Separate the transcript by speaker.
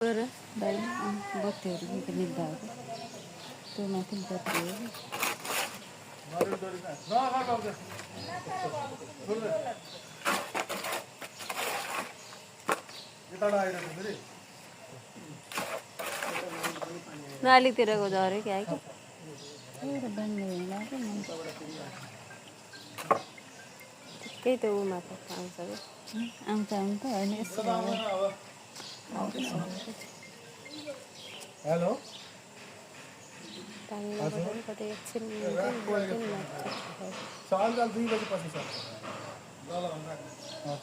Speaker 1: Ora, bem, bater muito unidade. Estou naquele bater. नाली तेरा को जा रहे क्या है क्या? अरे बंद नहीं ना कि नहीं। कहीं तो वो माता काम सब। आम तो अनेक सारे।
Speaker 2: हेलो
Speaker 1: पानी में बटन कटे अच्छे नहीं बोलते नहीं
Speaker 2: साल 3 बजे पछि सर ल ल